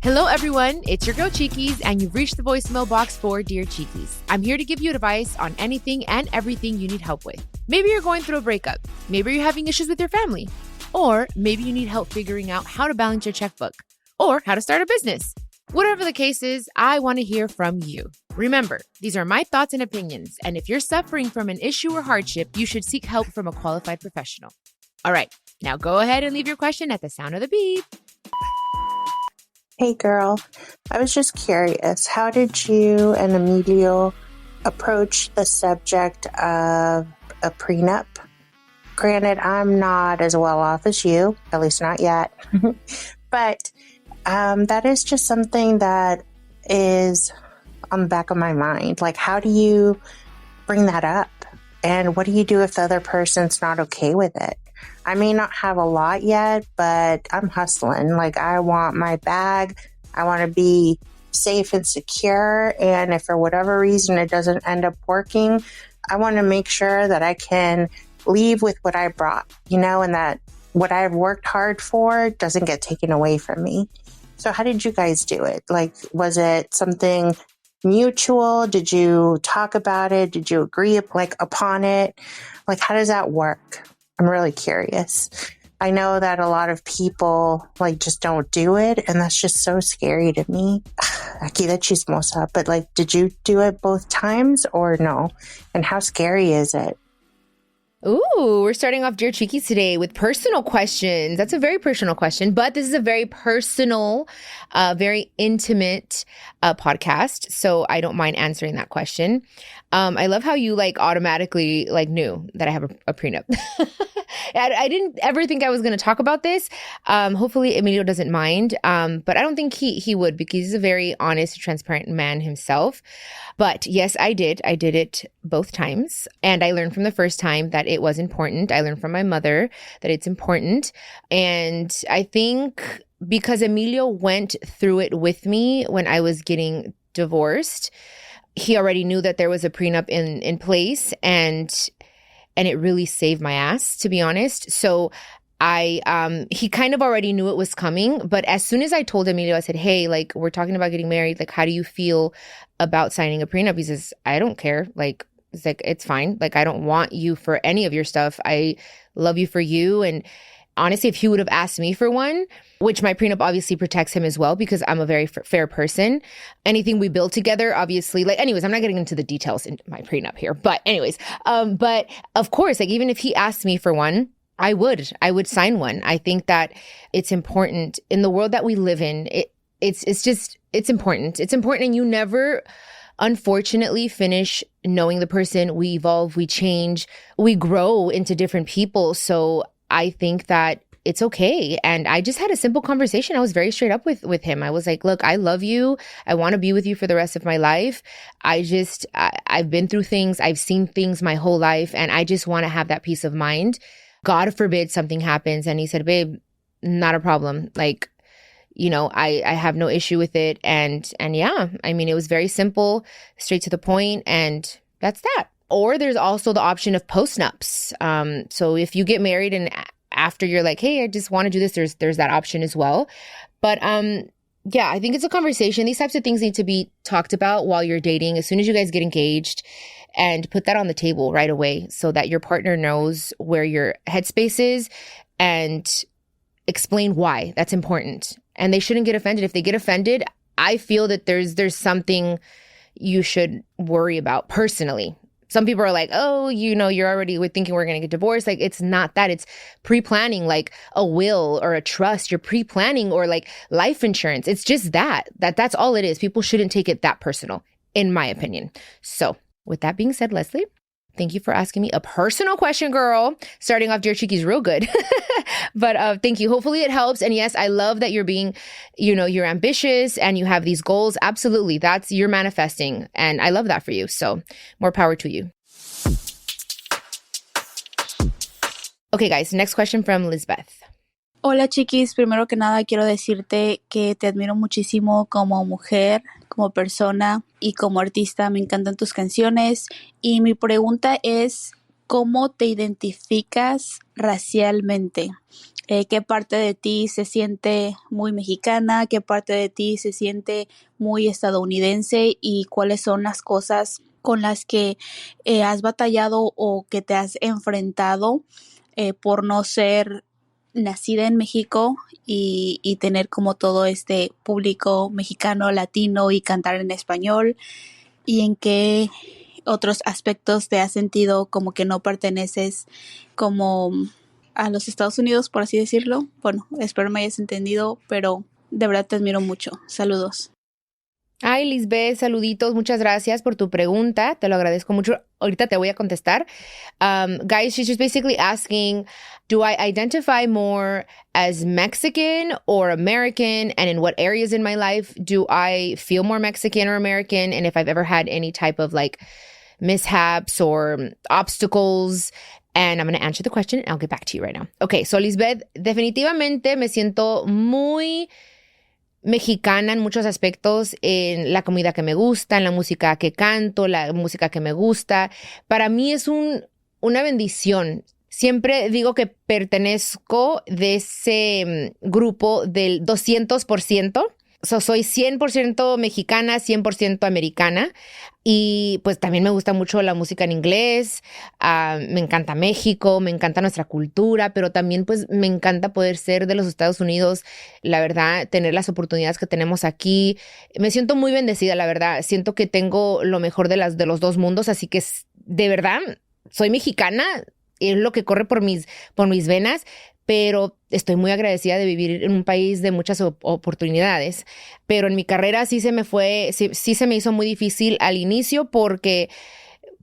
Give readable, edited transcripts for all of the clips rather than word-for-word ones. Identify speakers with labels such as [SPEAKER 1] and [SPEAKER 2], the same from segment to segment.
[SPEAKER 1] Hello, everyone. It's your girl, Chiquis, and you've reached the voicemail box for Dear Chiquis. I'm here to give you advice on anything and everything you need help with. Maybe you're going through a breakup. Maybe you're having issues with your family. Or maybe you need help figuring out how to balance your checkbook or how to start a business. Whatever the case is, I want to hear from you. Remember, these are my thoughts and opinions, and if you're suffering from an issue or hardship, you should seek help from a qualified professional. All right, now go ahead and leave your question at the sound of the beep.
[SPEAKER 2] Hey girl, I was just curious, how did you and Emilio approach the subject of a prenup? Granted, I'm not as well off as you, at least not yet, but that is just something that is on the back of my mind. Like, how do you bring that up? And what do you do if the other person's not okay with it? I may not have a lot yet, but I'm hustling. Like, I want my bag. I want to be safe and secure. And if for whatever reason it doesn't end up working, I want to make sure that I can leave with what I brought, and that what I've worked hard for doesn't get taken away from me. So how did you guys do it? Like, was it something mutual? Did you talk about it? Did you agree upon it? Like, how does that work? I'm really curious. I know that a lot of people just don't do it, and that's just so scary to me. Aquí de chismosa, but did you do it both times or no? And how scary is it?
[SPEAKER 1] Ooh, we're starting off Dear Chiquis today with personal questions. That's a very personal question, but this is a very personal, very intimate podcast. So I don't mind answering that question. I love how you automatically knew that I have a prenup. I didn't ever think I was going to talk about this. Hopefully Emilio doesn't mind. But I don't think he would, because he's a very honest, transparent man himself. But yes, I did. I did it both times. And I learned from the first time that it was important. I learned from my mother that it's important. And I think because Emilio went through it with me when I was getting divorced, he already knew that there was a prenup in place, and it really saved my ass, to be honest. So he kind of already knew it was coming. But as soon as I told Emilio, I said, hey, we're talking about getting married. How do you feel about signing a prenup? He says, I don't care. It's fine. I don't want you for any of your stuff. I love you for you. And honestly, if he would have asked me for one, which my prenup obviously protects him as well, because I'm a very fair person. Anything we build together, obviously, anyways, I'm not getting into the details in my prenup here. But anyways, but of course, even if he asked me for one, I would sign one. I think that it's important in the world that we live in. It's important. It's important. And you never, unfortunately, finish knowing the person. We evolve, we change, we grow into different people. So I think that it's okay. And I just had a simple conversation. I was very straight up with him. I was like, look, I love you. I want to be with you for the rest of my life. I've been through things. I've seen things my whole life. And I just want to have that peace of mind. God forbid something happens. And he said, babe, not a problem. I have no issue with it. And yeah, it was very simple, straight to the point. And that's that. Or there's also the option of postnups. So if you get married and after you're like, hey, I just want to do this, there's that option as well. But yeah, I think it's a conversation. These types of things need to be talked about while you're dating, as soon as you guys get engaged, and put that on the table right away so that your partner knows where your headspace is, and explain why that's important. And they shouldn't get offended. If they get offended, I feel that there's something you should worry about personally. Some people are like, oh, you're already thinking we're going to get divorced. It's not that. It's pre-planning, a will or a trust. You're pre-planning, or life insurance. It's just that's all it is. People shouldn't take it that personal, in my opinion. So with that being said, Leslie, thank you for asking me a personal question, girl. Starting off Dear Chiquis real good. But thank you. Hopefully it helps. And yes, I love that you're being, you're ambitious and you have these goals. Absolutely. You're manifesting. And I love that for you. So more power to you. Okay, guys, next question from Lizbeth.
[SPEAKER 3] Hola, Chiquis. Primero que nada, quiero decirte que te admiro muchísimo como mujer, como persona y como artista. Me encantan tus canciones. Y mi pregunta es, ¿cómo te identificas racialmente? qué parte de ti se siente muy mexicana, qué parte de ti se siente muy estadounidense y cuáles son las cosas con las que has batallado o que te has enfrentado por no ser nacida en México y tener como todo este público mexicano, latino y cantar en español, y en qué otros aspectos te has sentido como que no perteneces como a los Estados Unidos, por así decirlo. Bueno, espero me hayas entendido, pero de verdad te admiro mucho. Saludos.
[SPEAKER 1] Ay, Lizbeth, saluditos, muchas gracias por tu pregunta, te lo agradezco mucho. Ahorita te voy a contestar. Guys, she's just basically asking, do I identify more as Mexican or American? And in what areas in my life do I feel more Mexican or American? And if I've ever had any type of like mishaps or obstacles. And I'm going to answer the question and I'll get back to you right now. Okay, so Lizbeth, definitivamente me siento muy mexicana en muchos aspectos, en la comida que me gusta, en la música que canto, la música que me gusta. Para mí es una bendición. Siempre digo que pertenezco de ese grupo del 200%. Soy 100% mexicana, 100% americana. Y pues también me gusta mucho la música en inglés. Me encanta México, me encanta nuestra cultura, pero también pues me encanta poder ser de los Estados Unidos. La verdad, tener las oportunidades que tenemos aquí. Me siento muy bendecida, la verdad. Siento que tengo lo mejor de los dos mundos, así que de verdad soy mexicana. Es lo que corre por mis venas. Pero estoy muy agradecida de vivir en un país de muchas oportunidades. Pero en mi carrera sí se me hizo muy difícil al inicio porque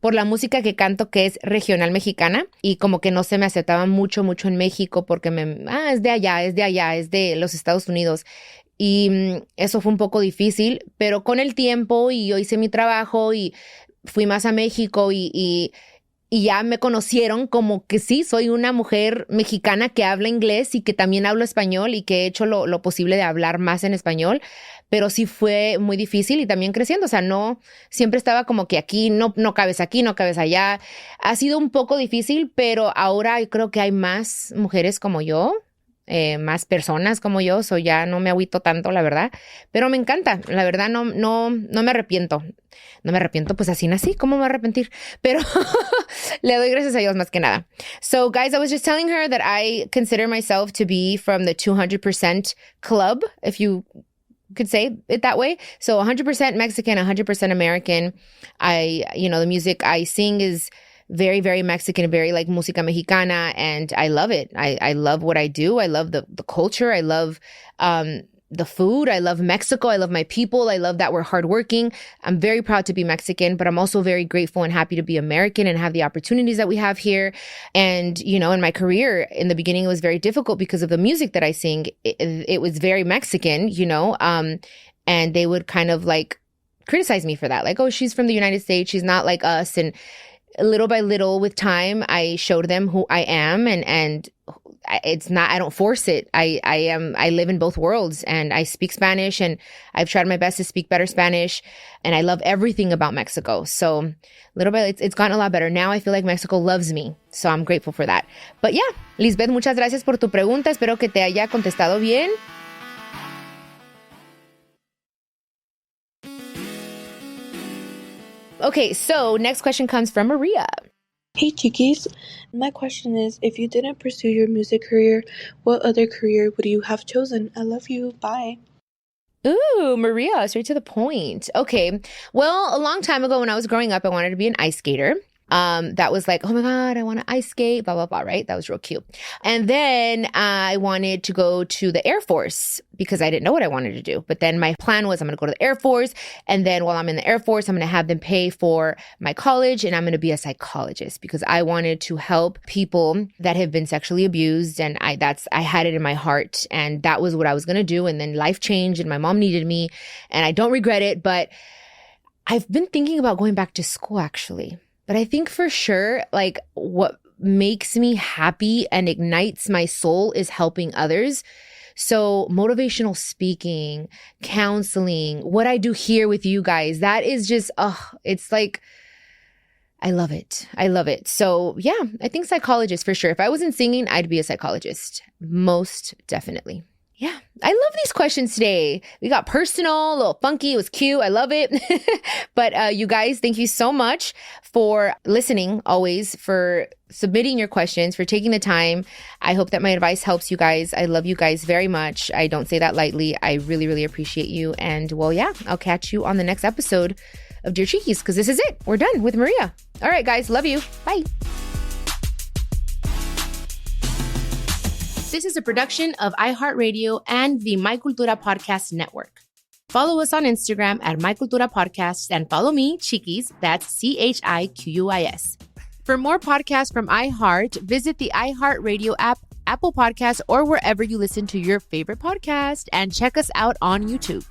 [SPEAKER 1] por la música que canto, que es regional mexicana, y como que no se me aceptaba mucho en México porque es de allá, es de los Estados Unidos. Y eso fue un poco difícil, pero con el tiempo y yo hice mi trabajo y fui más a México y ya me conocieron como que sí, soy una mujer mexicana que habla inglés y que también hablo español y que he hecho lo posible de hablar más en español, pero sí fue muy difícil y también creciendo, o sea, no, siempre estaba como que aquí, no cabes aquí, no cabes allá. Ha sido un poco difícil, pero ahora creo que hay más mujeres como yo, más personas como yo, ya no me agüito tanto, la verdad, pero me encanta, la verdad no me arrepiento. No me arrepiento, pues así nací, ¿cómo me voy a arrepentir? Pero le doy gracias a Dios más que nada. So guys, I was just telling her that I consider myself to be from the 200% club, if you could say it that way. So 100% Mexican, 100% American. The music I sing is very, very Mexican, very like música mexicana, and I love it. I love what I do. I love the culture. I love the food. I love Mexico. I love my people. I love that we're hardworking. I'm very proud to be Mexican, but I'm also very grateful and happy to be American and have the opportunities that we have here. And, in my career, in the beginning, it was very difficult because of the music that I sing. It was very Mexican, and they would kind of like criticize me for that. Like, oh, she's from the United States. She's not like us. And little by little with time, I showed them who I am and it's not, I don't force it. I live in both worlds and I speak Spanish and I've tried my best to speak better Spanish and I love everything about Mexico. So little bit, it's gotten a lot better. Now I feel like Mexico loves me. So I'm grateful for that. But yeah, Lizbeth, muchas gracias por tu pregunta. Espero que te haya contestado bien. Okay, so next question comes from Maria.
[SPEAKER 4] Hey Chiquis, my question is, if you didn't pursue your music career, what other career would you have chosen? I love you. Bye.
[SPEAKER 1] Ooh, Maria, straight to the point. Okay, well, a long time ago when I was growing up, I wanted to be an ice skater. That was like, oh my God, I want to ice skate, blah, blah, blah, right? That was real cute. And then I wanted to go to the Air Force because I didn't know what I wanted to do. But then my plan was I'm going to go to the Air Force. And then while I'm in the Air Force, I'm going to have them pay for my college and I'm going to be a psychologist because I wanted to help people that have been sexually abused. And I had it in my heart and that was what I was going to do. And then life changed and my mom needed me and I don't regret it. But I've been thinking about going back to school actually. But I think for sure, like what makes me happy and ignites my soul is helping others. So motivational speaking, counseling, what I do here with you guys, that is just, it's like, I love it. I love it. So yeah, I think psychologist for sure. If I wasn't singing, I'd be a psychologist. Most definitely. Yeah, I love these questions today. We got personal, a little funky. It was cute. I love it. But you guys, thank you so much for listening always, for submitting your questions, for taking the time. I hope that my advice helps you guys. I love you guys very much. I don't say that lightly. I really, really appreciate you. And well, yeah, I'll catch you on the next episode of Dear Chiquis, because this is it. We're done with Maria. All right, guys. Love you. Bye. This is a production of iHeartRadio and the My Cultura Podcast Network. Follow us on Instagram at My Cultura Podcast and follow me, Chiquis, that's CHIQUIS. For more podcasts from iHeart, visit the iHeartRadio app, Apple Podcasts, or wherever you listen to your favorite podcast, and check us out on YouTube.